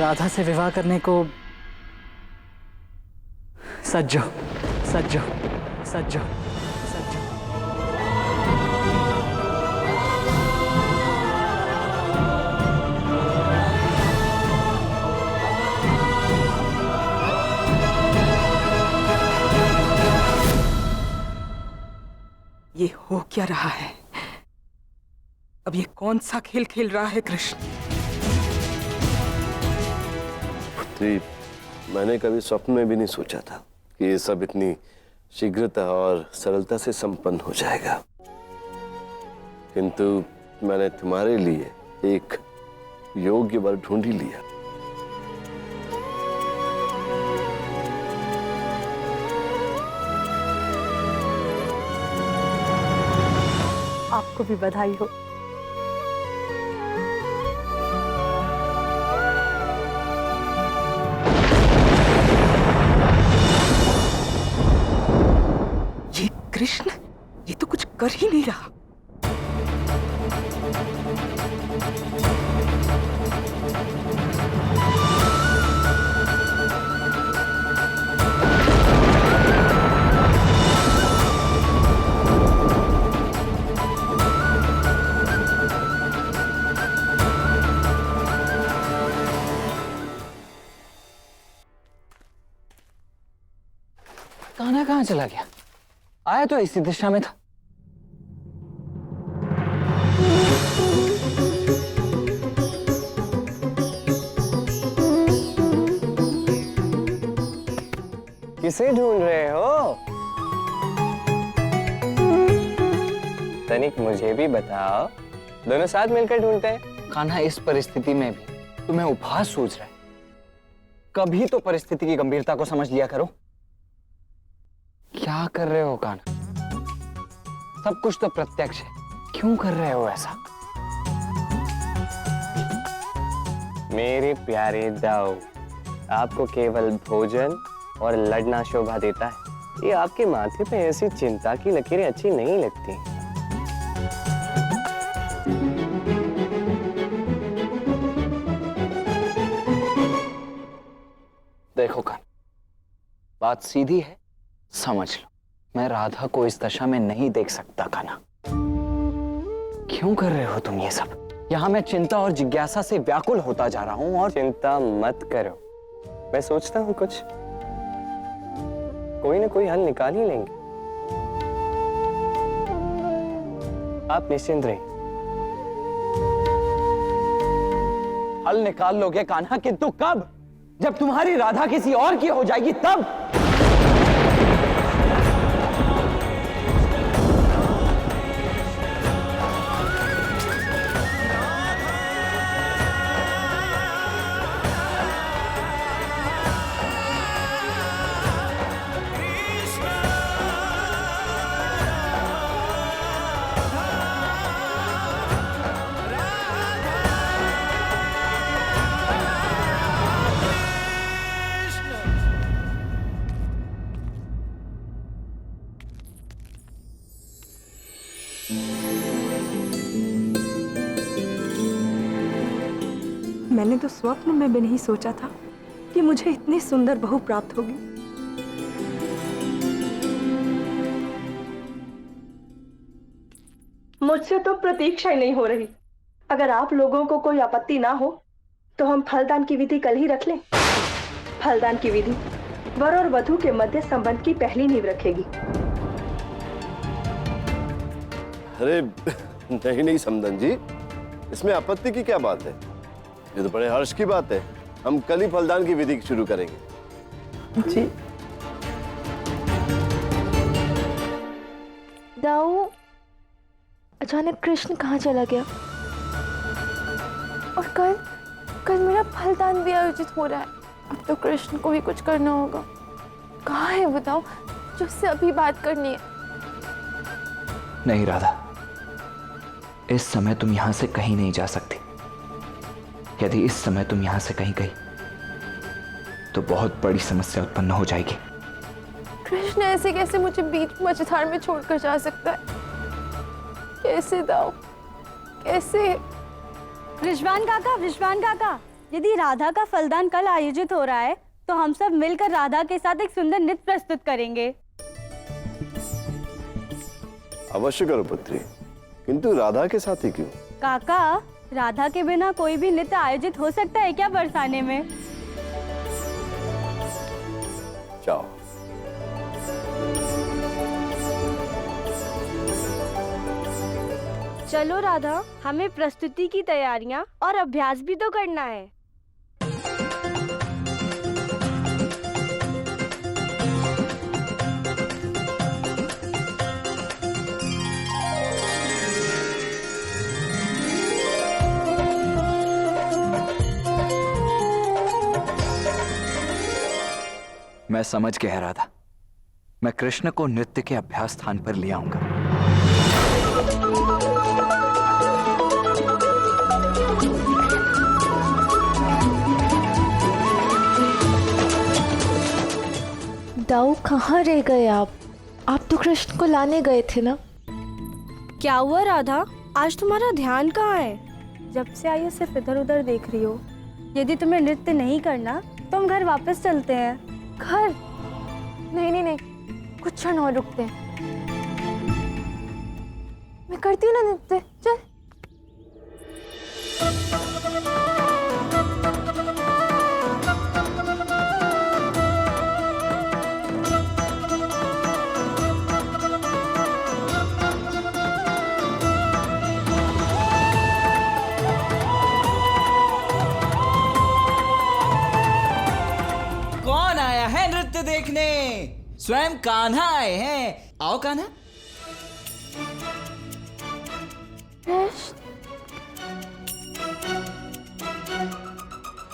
राधा से विवाह करने को सज्जो सज्जो सज्जो सज्जो। ये हो क्या रहा है? अब ये कौन सा खेल खेल रहा है कृष्ण? पुत्री, मैंने कभी स्वप्न में भी नहीं सोचा था कि ये सब इतनी शीघ्रता और सरलता से संपन्न हो जाएगा, किंतु मैंने तुम्हारे लिए एक योग्य वर ढूंढ ही लिया। आपको भी बधाई हो। ये कृष्ण, ये तो कुछ कर ही नहीं रहा। कान्हा कहाँ चला गया? आया तो इसी दिशा में था। किसे ढूंढ रहे हो? तनिक मुझे भी बताओ, दोनों साथ मिलकर ढूंढते हैं। कान्हा, इस परिस्थिति में भी तुम्हें उपहास सूझ रहा है? कभी तो परिस्थिति की गंभीरता को समझ लिया करो। क्या कर रहे हो कान्हा? सब कुछ तो प्रत्यक्ष है, क्यों कर रहे हो ऐसा? मेरे प्यारे दाऊ, आपको केवल भोजन और लड़ना शोभा देता है। ये आपके माथे पे ऐसी चिंता की लकीरें अच्छी नहीं लगती। देखो कान्हा, बात सीधी है, समझ लो। मैं राधा को इस दशा में नहीं देख सकता कान्हा। क्यों कर रहे हो तुम ये सब? यहाँ मैं चिंता और जिज्ञासा से व्याकुल होता जा रहा हूँ। और चिंता मत करो, मैं सोचता हूँ कुछ कोई ना कोई हल निकाल ही लेंगे। आप निश्चिंत रहिए। हल निकाल लोगे कान्हा, किंतु कब? जब तुम्हारी राधा किसी और की हो जाएगी तब। मैंने तो स्वप्न में भी नहीं सोचा था कि मुझे इतनी सुंदर बहू प्राप्त होगी। मुझसे तो प्रतीक्षा ही नहीं हो रही। अगर आप लोगों को कोई आपत्ति ना हो तो हम फलदान की विधि कल ही रख लें। फलदान की विधि वर और वधू के मध्य संबंध की पहली नींव रखेगी। अरे नहीं नहीं समदन जी, इसमें आपत्ति की क्या बात है? ये तो बड़े हर्ष की बात है। हम कल ही फलदान की विधि शुरू करेंगे। जी। दाऊ, अचानक कृष्ण कहाँ चला गया? और कल मेरा फलदान भी आयोजित हो रहा है। अब तो कृष्ण को ही कुछ करना होगा। कहाँ है बताओ, जो उससे अभी बात करनी है। नहीं राधा, इस समय तुम यहां से कहीं नहीं जा सकती। यदि इस समय तुम यहां से कहीं गई तो बहुत बड़ी समस्या उत्पन्न हो जाएगी। कृष्ण ऐसे कैसे मुझे बीच मझधार में छोड़कर जा सकता है? कैसे दाऊ, कैसे? रिजवान काका, रिजवान काका, यदि राधा का फलदान कल आयोजित हो रहा है तो हम सब मिलकर राधा के साथ एक सुंदर नृत्य प्रस्तुत करेंगे। अवश्य करो पुत्री, किंतु राधा के साथ ही क्यों? काका, राधा के बिना कोई भी नृत्य आयोजित हो सकता है क्या बरसाने में? जाओ। चलो राधा, हमें प्रस्तुति की तैयारियां और अभ्यास भी तो करना है। मैं समझ गया राधा, मैं कृष्ण को नृत्य के अभ्यास स्थान पर ले आऊंगा। दाऊ कहाँ रह गए आप? आप तो कृष्ण को लाने गए थे ना? क्या हुआ राधा, आज तुम्हारा ध्यान कहाँ है? जब से आई हो सिर्फ इधर उधर देख रही हो। यदि तुम्हें नृत्य नहीं करना तो हम घर वापस चलते हैं। घर? नहीं नहीं नहीं, कुछ क्षण और रुकते हैं। मैं करती हूँ ना नृत्य, चल। कौन आया है नृत्य देखने? स्वयं कान्हा आए हैं। आओ कान्हा।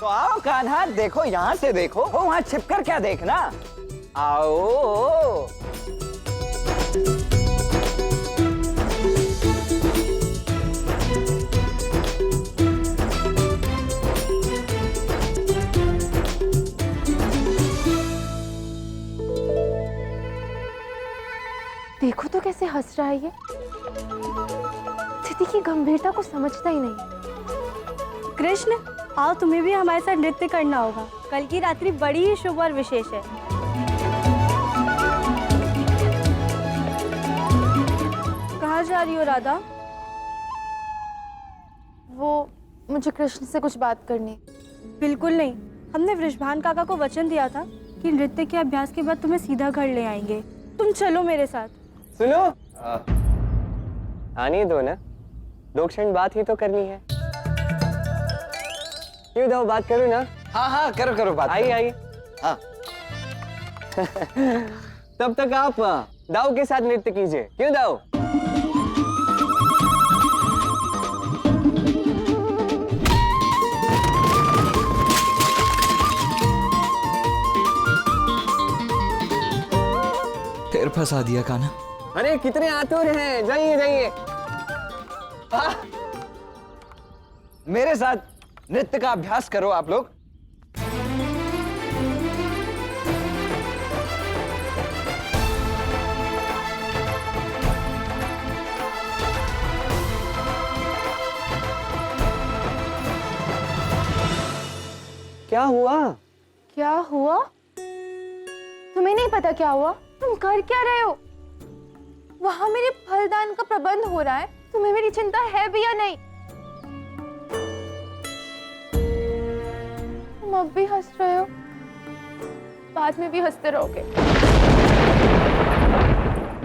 तो आओ कान्हा, देखो, यहाँ से देखो, वो वहाँ छिपकर क्या देखना। आओ। देखो तो कैसे हंस रहा है ये। स्थिति की गंभीरता को समझता ही नहीं। कृष्ण, आओ, तुम्हें भी हमारे साथ नृत्य करना होगा। कल की रात्रि बड़ी ही शुभ और विशेष है। कहाँ जा रही हो राधा? वो मुझे कृष्ण से कुछ बात करनी है। बिल्कुल नहीं, हमने वृषभान काका को वचन दिया था कि नृत्य के अभ्यास के बाद तुम्हें सीधा घर ले आएंगे। तुम चलो मेरे साथ। सुनो, आने दो ना, 2 क्षण बात ही तो करनी है। क्यों दाऊ, बात करो ना। हाँ हाँ, करो करो बात। आइए आइए। हाँ। तब तक आप दाऊ के साथ नृत्य कीजिए। क्यों दाऊ? फिर फंसा दिया कान्हा। अरे कितने आतुर हैं, जाइए जाइए। मेरे साथ नृत्य का अभ्यास करो आप लोग। क्या हुआ? क्या हुआ? तुम्हें नहीं पता क्या हुआ? तुम कर क्या रहे हो? वहां मेरे फलदान का प्रबंध हो रहा है। तुम्हें मेरी चिंता है भी या नहीं? तुम अब भी हंस रहे हो, बाद में भी हंसते रहोगे।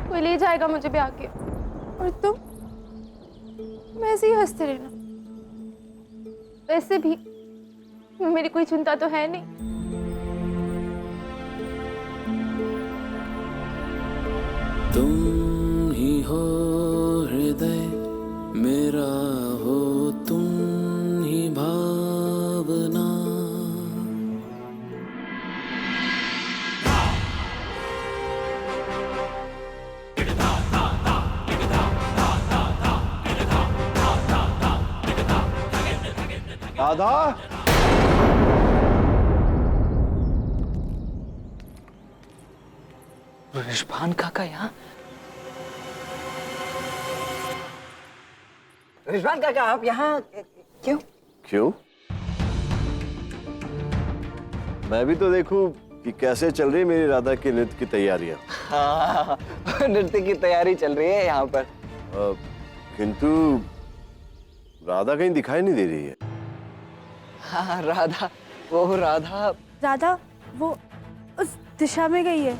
कोई ले जाएगा मुझे भी आके, और तुम ऐसे ही हंसते रहना। वैसे भी तुम्हें मेरी कोई चिंता तो है नहीं। तुम ही हो हृदय मेरा, हो तुम ही भावना। राधा, वृषभान काका यहाँ? वृषभान काका, आप यहाँ क्यों? क्यों? मैं भी तो देखूं कि कैसे चल रही है मेरी राधा की नृत्य की तैयारियां। हाँ, नृत्य की तैयारी चल रही है यहाँ पर। किंतु राधा कहीं दिखाई नहीं दे रही है। हाँ, राधा, वो राधा। राधा वो उस दिशा में गई है।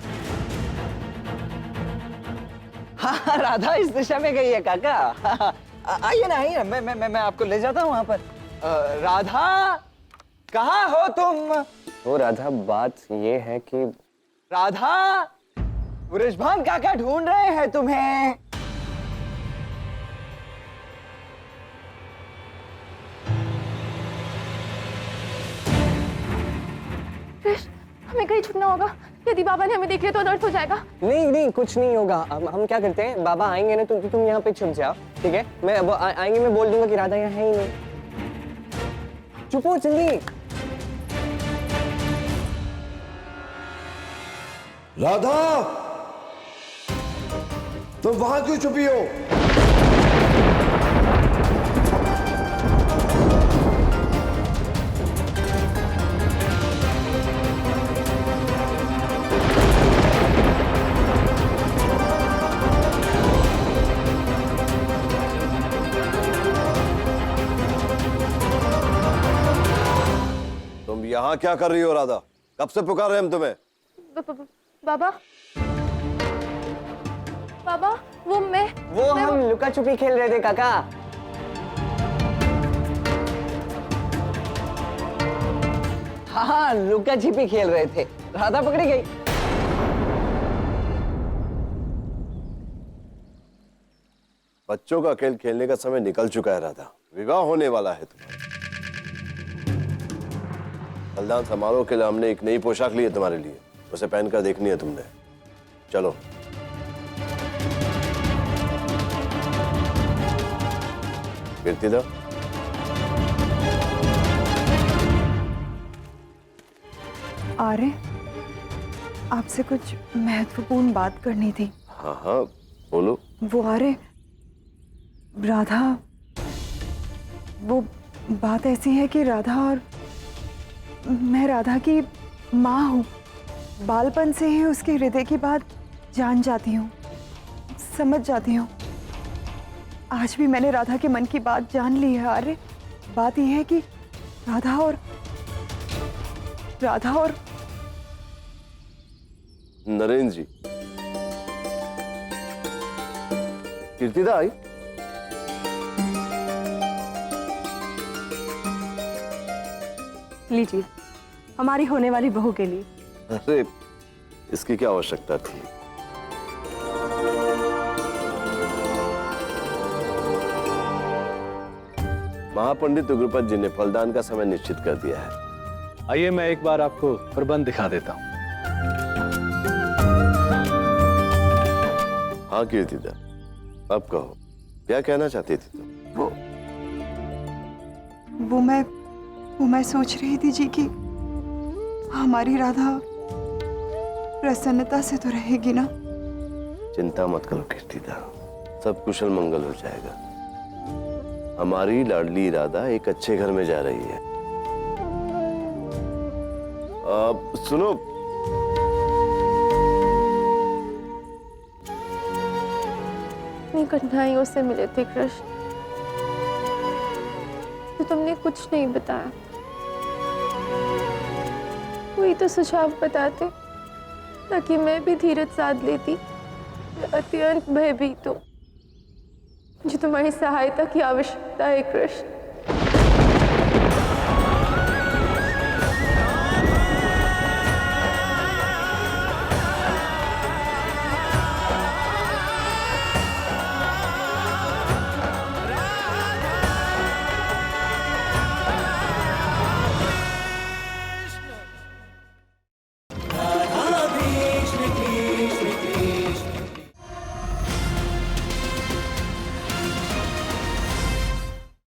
हाँ, राधा इस दिशा में गई है काका। हाँ, आइए ना, आइए ना, मैं आपको ले जाता हूँ वहां पर। राधा, कहाँ हो तुम? वो राधा, बात ये है कि राधा, वृषभान काका ढूंढ रहे हैं तुम्हें। कृष्ण, हमें कहीं छुपना होगा। यदि बाबा ने हमें देख लिया तो अनर्थ हो जाएगा। नहीं नहीं, कुछ नहीं होगा। हम क्या करते हैं, बाबा आएंगे ना, तुम यहाँ पे छुप जाओ, ठीक है? मैं वो आएंगे, मैं बोल दूंगा कि राधा यहाँ है ही नहीं। चुप हो जल्दी। राधा, तुम वहां क्यों छुपी हो? तुम यहाँ क्या कर रही हो राधा? कब से पुकार रहे हम तुम्हें? बाबा, बाबा, वो हम लुका छुपी खेल रहे थे काका। हाँ, लुका छिपी खेल रहे थे, राधा पकड़ी गई। बच्चों का खेल खेलने का समय निकल चुका है राधा। विवाह होने वाला है तुम्हारा। बलिदान समारोह के लिए हमने एक नई पोशाक ली है तुम्हारे लिए, उसे पहनकर देखनी है तुमने। चलो। कीर्तिदा, आर्य, आपसे कुछ महत्वपूर्ण बात करनी थी। हाँ हाँ बोलो। वो आर्य, राधा, वो बात ऐसी है कि राधा और मैं राधा की माँ हूँ। बालपन से ही उसके हृदय की बात जान जाती हूँ, समझ जाती हूँ। आज भी मैंने राधा के मन की बात जान ली है आर्य। बात यह है कि राधा और नरेंद्र जी। कीर्तिदा आई? लीजिए, हमारी होने वाली बहू के लिए। अरे, इसकी क्या आवश्यकता थी? महापंडित उग्रपद जी ने फलदान का समय निश्चित कर दिया है। आइए मैं एक बार आपको प्रबंध दिखा देता हूँ। हाँ कीर्तिदा, अब कहो, क्या कहना चाहती थी तुम? वो मैं सोच रही थी जी कि हमारी राधा प्रसन्नता से तो रहेगी ना? चिंता मत करो कीर्तिदा, सब कुशल मंगल हो जाएगा। हमारी लाडली राधा एक अच्छे घर में जा रही है। सुनो, इतनी कठिनाइयों से मिले थे कृष्ण, तो तुमने कुछ नहीं बताया। कोई तो सुझाव बताते ताकि मैं भी धीरज साध लेती। मैं अत्यंत भयभीत हूँ, मुझे तुम्हारी सहायता की आवश्यकता है कृष्ण।